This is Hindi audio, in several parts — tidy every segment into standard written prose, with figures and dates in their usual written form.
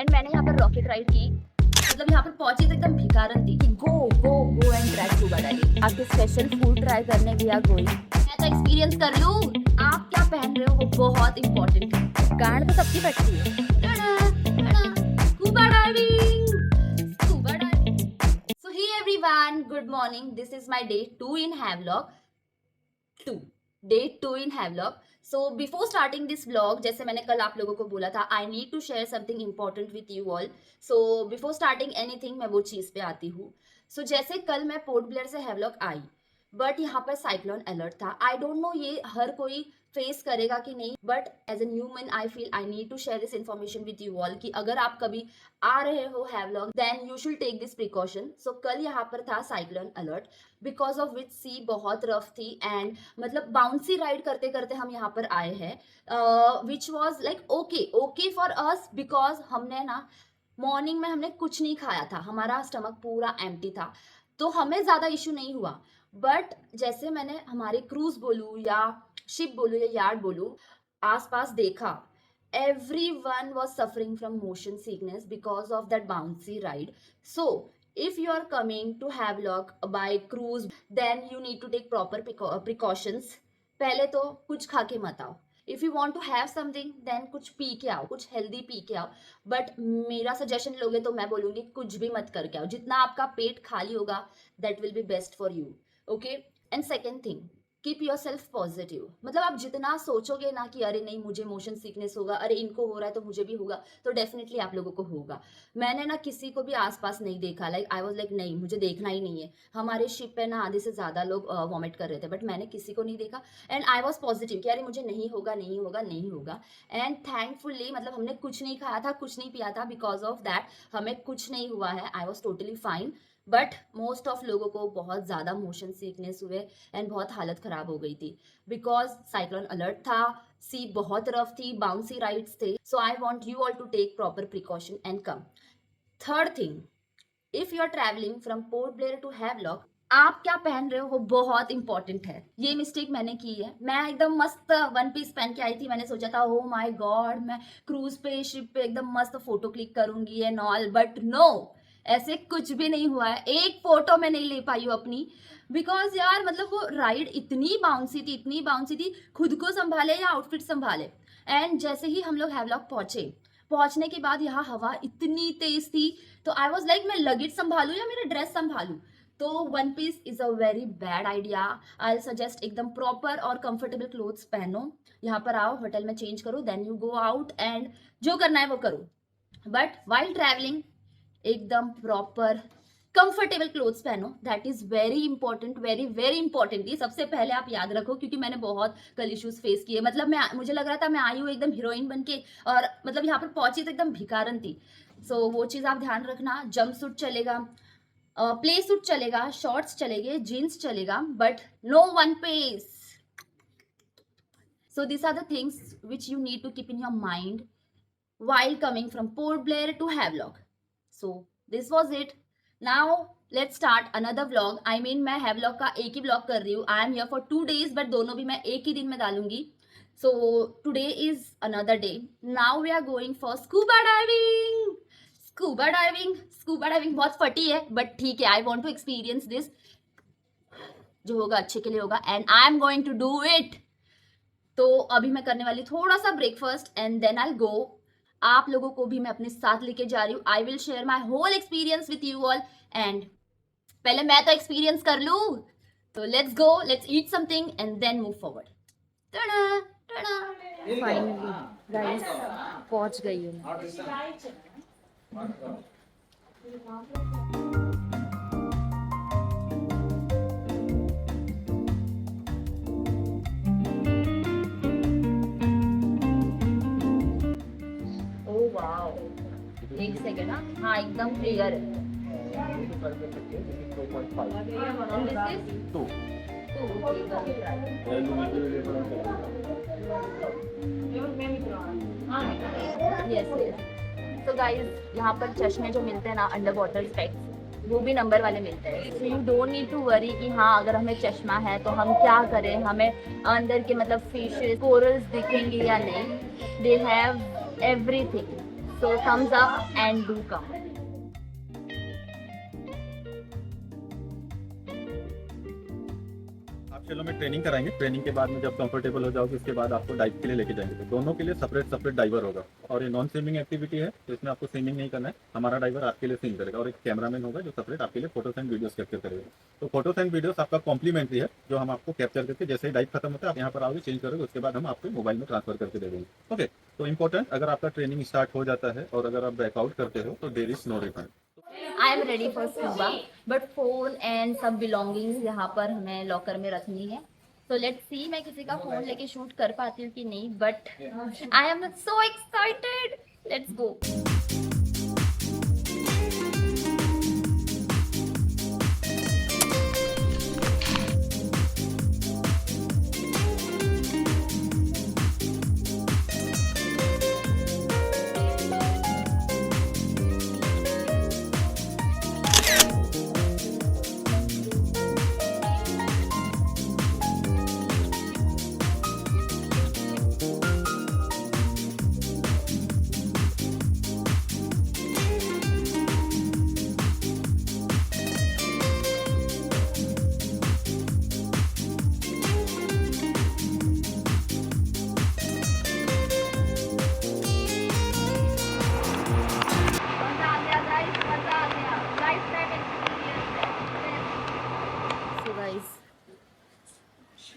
एंड मैंने यहाँ पर रॉकेट राइड की, मतलब यहाँ पर पहुंची तो एकदम भिखारन थी कि go and try scuba diving. आपके स्पेशल फूड ट्राई करने भी आ गोइंग। मैं तो एक्सपीरियंस कर लूँ, आप क्या पहन रहे हो वो बहुत इंपॉर्टेंट है। गांड तो सबकी फटती है। Scuba diving, scuba diving. So hey everyone, good morning. This is my day 2 in Havelock 2 day 2 in Havelock. So before starting this vlog, जैसे मैंने कल आप लोगों को बोला था, I need to share something important with you all. So before starting anything मैं वो चीज़ पे आती हूँ। सो जैसे कल मैं पोर्ट ब्लेयर से हैवलॉक आई, बट यहाँ पर साइक्लोन अलर्ट था। आई डोंट नो ये हर कोई फेस करेगा कि नहीं, but as an human I feel I need to share this information with you all कि अगर आप कभी आ रहे हो Havelock then you should take this precaution. So कल यहाँ पर था cyclone alert, because of which sea बहुत रफ थी एंड मतलब बाउंसी राइड करते करते हम यहाँ पर आए हैं, which was like okay for us, because हमने ना मॉर्निंग में हमने कुछ नहीं खाया था, हमारा स्टमक पूरा एम्प्टी था, तो हमें ज़्यादा इशू नहीं हुआ। बट जैसे मैंने हमारे क्रूज बोलूँ या शिप बोलूँ या यार्ड बोलूँ, आसपास देखा, everyone was suffering from motion sickness because of that bouncy ride. So if you are coming to Havelock by cruise, then you need to take proper precautions. पहले तो कुछ खा के मत आओ। If you want to have something, then कुछ पी के आओ, कुछ हेल्दी पी के आओ। बट मेरा सजेशन लोगे तो मैं बोलूँगी कुछ भी मत करके आओ। जितना आपका पेट खाली होगा, that will be best for you. Okay? And second thing, keep your self positive. मतलब आप जितना सोचोगे ना कि अरे नहीं मुझे मोशन सिकनेस होगा, अरे इनको हो रहा है तो मुझे भी होगा, तो डेफिनेटली आप लोगों को होगा। मैंने ना किसी को भी आसपास नहीं देखा, लाइक आई वाज लाइक नहीं मुझे देखना ही नहीं है। हमारे शिप पे ना आधे से ज़्यादा लोग वॉमिट कर रहे थे, बट मैंने किसी को नहीं देखा एंड आई वॉज पॉजिटिव कि अरे मुझे नहीं होगा। एंड थैंकफुली मतलब हमने कुछ नहीं खाया था, कुछ नहीं पिया था, बिकॉज ऑफ दैट हमें कुछ नहीं हुआ है। I was totally fine. But most of लोगों को बहुत ज़्यादा मोशन सिकनेस हुए एंड बहुत हालत ख़राब हो गई थी, बिकॉज साइक्लोन अलर्ट था, सी बहुत रफ थी, बाउंसी राइड्स थे। So I want you all to take proper precaution and come. Third thing, if you are travelling from Port Blair to Havelock, आप क्या पहन रहे हो वो बहुत इंपॉर्टेंट है। ये मिस्टेक मैंने की है। मैं एकदम मस्त वन पीस पहन के आई थी, मैंने सोचा था ओ माय गॉड मैं क्रूज पे शिप पे एकदम मस्त फोटो क्लिक करूंगी एंड ऑल, बट नो, ऐसे कुछ भी नहीं हुआ है। एक फोटो में नहीं ले पाई हूँ अपनी, बिकॉज यार मतलब वो राइड इतनी बाउंसी थी, खुद को संभाले या आउटफिट संभाले। एंड जैसे ही हम लोग हैवलॉक पहुंचने के बाद यहाँ हवा इतनी तेज थी, तो आई वॉज लाइक मैं लगेज संभालूं या मेरा ड्रेस संभालूं। तो one piece is a very bad idea. I suggest एकदम प्रॉपर और कंफर्टेबल क्लोथ्स पहनो, यहाँ पर आओ, होटल में चेंज करो, then you go out and जो करना है वो करो। बट वाइल ट्रैवलिंग एकदम प्रॉपर कंफर्टेबल क्लोथ्स पहनो, that is very important, very important. ये सबसे पहले आप याद रखो, क्योंकि मैंने बहुत कल इश्यूज फेस किए। मतलब मुझे लग रहा था मैं आई हूँ एकदम हीरोइन बन के, और मतलब यहाँ पर पहुंची तो एकदम भिखारन थी। सो वो चीज़ आप ध्यान रखना। जंप सूट चलेगा, प्ले सूट चलेगा, शॉर्ट्स चलेंगे, जीन्स चलेगा, but no one piece. So these are the things which you need to keep in your mind while coming from Port Blair to Havelock. So this was it. Now let's start another vlog. I mean मैं Havelock का एक ही vlog कर रही हूँ. I am here for 2 days, but दोनों भी मैं एक ही दिन में डालूंगी. So today is another day. Now we are going for scuba diving. Scuba diving बहुत फटी है, but ठीक है. I want to experience this. जो होगा अच्छे के लिए होगा, and I am going to do it. तो अभी मैं करने वाली थोड़ा सा ब्रेकफास्ट एंड देन आई गो। आप लोगों को भी मैं अपने साथ लेके जा रही हूँ। I will share my whole experience with you all, and पहले मैं तो एक्सपीरियंस कर लूँ। तो let's go, let's eat something and then move forward. Finally guys पहुंच गई हूँ। एक सेकेंड, हाँ एकदम क्लियर है। तो गाइज यहाँ पर चश्मे जो मिलते हैं ना, अंडर वाटर स्पेक्स, वो भी नंबर वाले मिलते हैं। So you don't need to worry कि हाँ अगर हमें चश्मा है तो हम क्या करें, हमें अंदर के मतलब फिशेस, कोरल्स दिखेंगे या नहीं। They have everything. So thumbs up and do come. आप चलो में ट्रेनिंग कराएंगे। ट्रेनिंग के बाद में जब कंफर्टेबल हो जाओगे उसके बाद आपको डाइव के लिए लेके जाएंगे। तो दोनों के लिए सेपरेट डाइवर होगा। और ये नॉन स्विमिंग एक्टिविटी है, तो इसमें आपको स्विमिंग नहीं करना है। हमारा डाइवर आपके लिए स्विम करेगा और एक कैमरामैन होगा जो सेपरेट आपके लिए फोटोस एंड वीडियोस कैप्चर करेगा। तो फोटोस एंड वीडियोस आपका कॉम्प्लीमेंट्री है, जो हम आपको कैप्चर करके जैसे ही डाइव खत्म होता है आप यहाँ पर आओगे, चेंज करोगे, उसके बाद हम आपको मोबाइल में ट्रांसफर करके दे देंगे। ओके, तो इंपॉर्टेंट, अगर आपका ट्रेनिंग स्टार्ट हो जाता है और अगर आप बैकआउट करते हो तो there is no refund. I am ready for scuba, but phone and सब belongings यहाँ पर हमें लॉकर में रखनी है। So let's see मैं किसी का फोन लेके शूट कर पाती हूँ कि नहीं, but I am so excited. Let's go.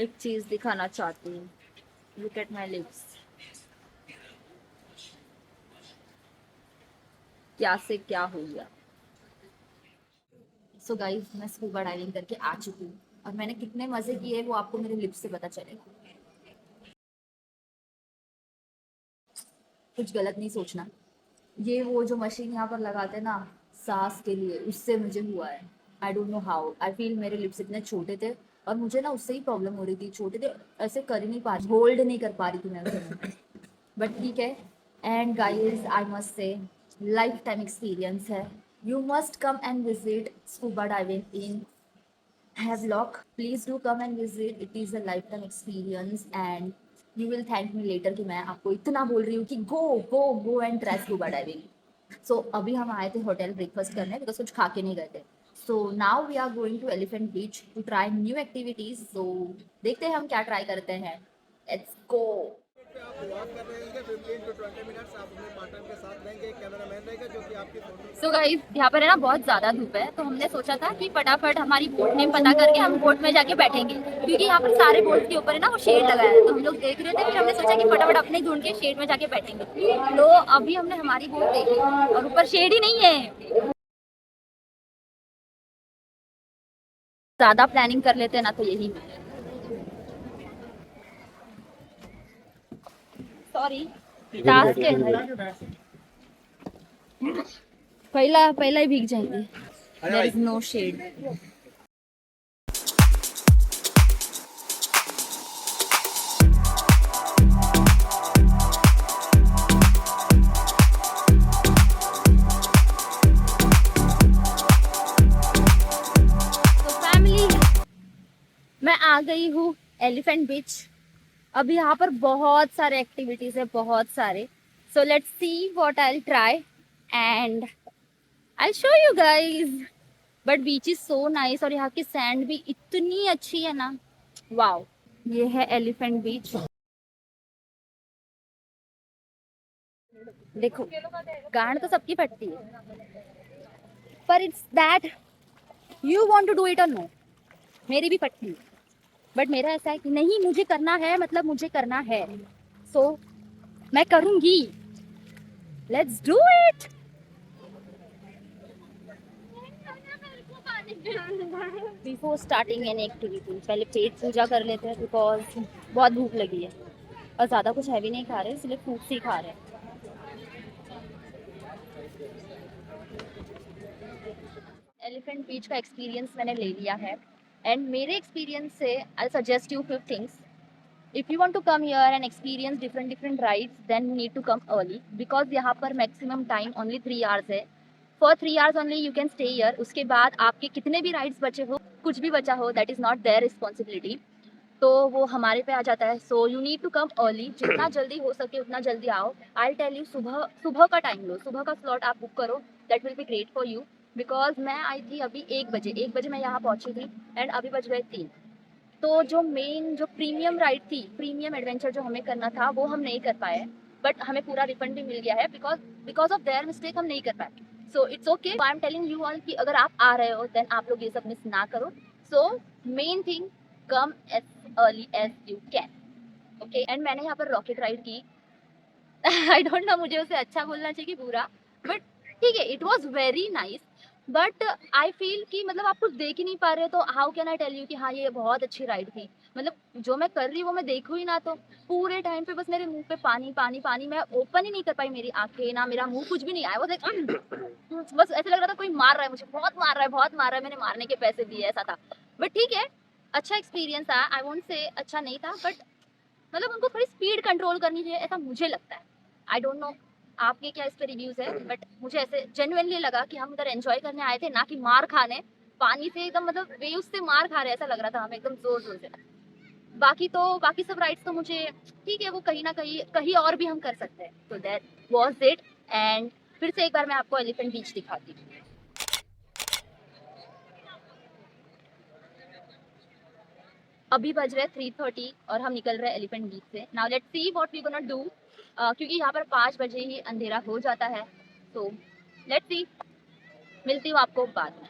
एक चीज दिखाना चाहती हूँ। Look at my lips. क्या से क्या हो गया। सो गाइस, मैं स्कूबा डाइविंग करके आ चुकी हूँ और मैंने कितने मजे किए वो आपको मेरे लिप्स से पता चलेगा। कुछ गलत नहीं सोचना, ये वो जो मशीन यहाँ पर लगाते हैं ना सांस के लिए, उससे मुझे हुआ है। I don't know how, I feel मेरे लिप्स इतने छोटे थे और मुझे ना उससे ही प्रॉब्लम हो रही थी। छोटे थे, ऐसे कर ही नहीं पा रही, होल्ड नहीं कर पा रही थी मैं उसे। बट ठीक है। And guys, I must say life time experience है। You must come and visit scuba diving in Havelock. Please do come and visit. It is a lifetime experience and you will thank me later कि मैं आपको इतना बोल रही हूँ कि go and try scuba diving. So अभी हम आए थे होटल ब्रेकफास्ट करने बिकॉज कुछ खा के नहीं गए थे। So now we are going to Elephant Beach to try new activities. So देखते हैं हम क्या ट्राई करते हैं। Let's go. आप वॉक कर रहे हैं 15 to 20 मिनट्स आप अपने पार्टनर के साथ रहेंगे, कैमरामैन रहेगा जो कि आपकी फोटो। सो गाइस, यहाँ पर है ना बहुत ज़्यादा धूप है, तो हमने सोचा था कि फटाफट हमारी बोट नेम पता करके हम बोट में जाके बैठेंगे, क्योंकि यहाँ पर सारे बोट के ऊपर है ना वो शेड लगाया है। तो हम लोग देख रहे थे, फिर हमने सोचा कि फटाफट अपने ढूंढ के शेड में जाके बैठेंगे। तो अभी हमने हमारी बोट देखी और ऊपर शेड ही नहीं है। ज़्यादा प्लानिंग कर लेते हैं ना तो यही। सॉरी, टास्क है। पहला ही भीग जाएंगे। There is no shade. तो फैमिली, मैं आ गई हूँ एलिफेंट बीच। अभी यहाँ पर बहुत सारे एक्टिविटीज है, बहुत सारे। So let's see what I will try and I show you guys. But beach is so nice और यहाँ की सैंड भी इतनी अच्छी है ना। वाओ, ये है एलिफेंट बीच। देखो, गांड तो सबकी फटती है, पर it's that you want to do it और नो। मेरी भी फटती है, बट मेरा ऐसा है कि नहीं, मुझे करना है, मतलब मुझे करना है। सो मैं करूंगी। Let's do it. Before starting an activity पहले पेट पूजा कर लेते हैं, बिकॉज बहुत भूख लगी है और ज़्यादा कुछ हैवी नहीं खा रहे, इसलिए फ्रूट्स ही खा रहे हैं। एलिफेंट बीच का एक्सपीरियंस मैंने ले लिया है एंड मेरे एक्सपीरियंस से I suggest you 5 things. If you want to come here and experience different rides, then you need to come early because यहाँ पर maximum time only 3 hours है। For 3 hours only you can stay here. उसके बाद आपके कितने भी rides बचे हो, कुछ भी बचा हो, that is not their responsibility. तो वो हमारे पे आ जाता है. So you need to come early. जितना जल्दी हो सके उतना जल्दी आओ. आई टेल यू, सुबह सुबह का टाइम लो, सुबह का स्लॉट आप बुक करो. That will be great for you. Because मैं आई थी अभी 1 बजे मैं यहाँ पहुँची थी एंड अभी बज गए 3. तो जो मेन जो प्रीमियम राइड थी, प्रीमियम एडवेंचर जो हमें करना था वो हम नहीं कर पाए. बट हमें पूरा रिफंड भी मिल गया है बिकॉज ऑफ देयर मिस्टेक हम नहीं कर पाए. So it's okay. I am telling you all कि अगर आप आ रहे हो देन आप लोग ये सब मिस ना करो. So main thing, come as early as you can. Okay. And मैंने यहाँ पर रॉकेट राइड की. आई डोंट नो मुझे उसे अच्छा बोलना चाहिए कि बुरा, बट ठीक है, it was very nice. But I feel कि मतलब आप कुछ देख ही नहीं पा रहे हो तो how can I tell you कि हाँ ये बहुत अच्छी राइड थी. मतलब जो मैं कर रही वो मैं देखूँ ही ना, तो पूरे टाइम पे बस मेरे मुंह पे पानी पानी पानी. मैं ओपन ही नहीं कर पाई मेरी आंखें, ना मेरा मुंह, कुछ भी नहीं आया. वो बस ऐसा लग रहा था कोई मार रहा है मुझे, बहुत मार रहा है, बहुत मार रहा है. मैंने मारने के पैसे दिए, ऐसा था. बट ठीक है, अच्छा एक्सपीरियंस था. आई वोंट से अच्छा नहीं था, बट मतलब उनको थोड़ी स्पीड कंट्रोल करनी चाहिए, ऐसा मुझे लगता है. आई डोंट नो आपके क्या इस पे रिव्यूज है, बट मुझे ऐसे जेन्युइनली लगा कि हम उधर एंजॉय करने आए थे, ना कि मार खाने. पानी से एकदम मतलब वेव्स से मार खा रहे ऐसा लग रहा था हमें, एकदम जोर जोर से. बाकी सब राइड्स तो मुझे ठीक है, वो कहीं ना कहीं और भी हम कर सकते हैं. तो दैट वाज इट. एंड फिर से एक बार मैं आपको एलिफेंट बीच दिखाती हूँ. अभी बज रहे 3:30 और हम निकल रहे हैं एलिफेंट बीच से. Now let's see what we gonna do. क्योंकि यहाँ पर 5 बजे ही अंधेरा हो जाता है. तो लेट्स सी, मिलती हूँ आपको बाद में.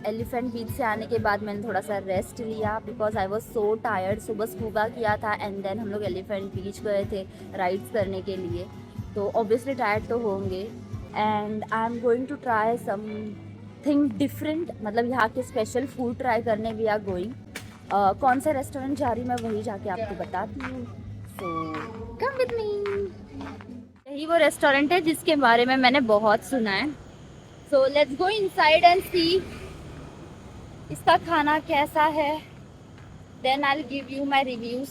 एलिफेंट बीच से आने के बाद मैंने थोड़ा सा रेस्ट लिया because I was so tired. सुबह स्कूबा किया था एंड देन हम लोग एलिफेंट बीच गए थे राइड्स करने के लिए. तो ऑब्वियसली टायर्ड तो होंगे. And I am going to try something different. मतलब यहाँ के स्पेशल फूड ट्राई करने वी आर गोइंग. कौन सा रेस्टोरेंट जा रही मैं वही जाके आपको बताती हूँ. सो कम विद मी. यही वो रेस्टोरेंट है जिसके बारे में मैंने बहुत सुना है. So let's go inside and see इसका खाना कैसा है. Then I will give you my reviews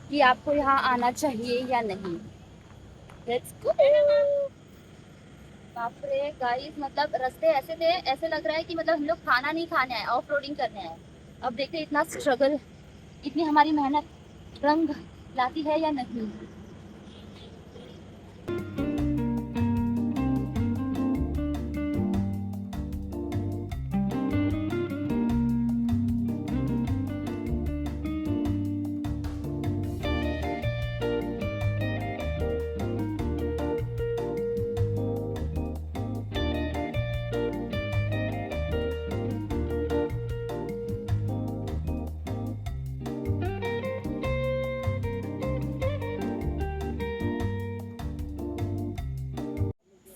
कि आपको यहाँ आना चाहिए या नहीं. Let's go. बाप रे गाइस, मतलब रास्ते ऐसे थे, ऐसे लग रहा है कि मतलब हम लोग खाना नहीं खाने आए, ऑफ रोडिंग करने आए. अब देखते हैं इतना स्ट्रगल, इतनी हमारी मेहनत रंग लाती है या नहीं.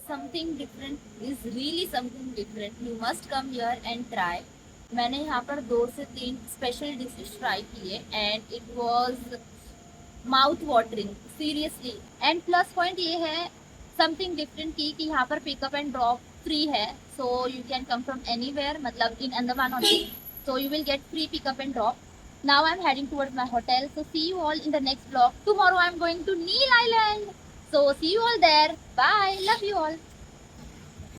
Something different is really something different. You must come here and try. मैंने यहाँ पर 2 से 3 स्पेशल डिशेस ट्राई किए and it was mouth watering seriously. And plus point ये है समथिंग डिफरेंट की कि यहाँ पर पिकअप एंड ड्रॉप फ्री है. So you can come from anywhere, मतलब in Andaman only. So you will get free pickup and drop. Now I'm heading towards my hotel. So see you all in the next vlog. Tomorrow I'm going to Neil Island. So see you all there. Bye. Love you all.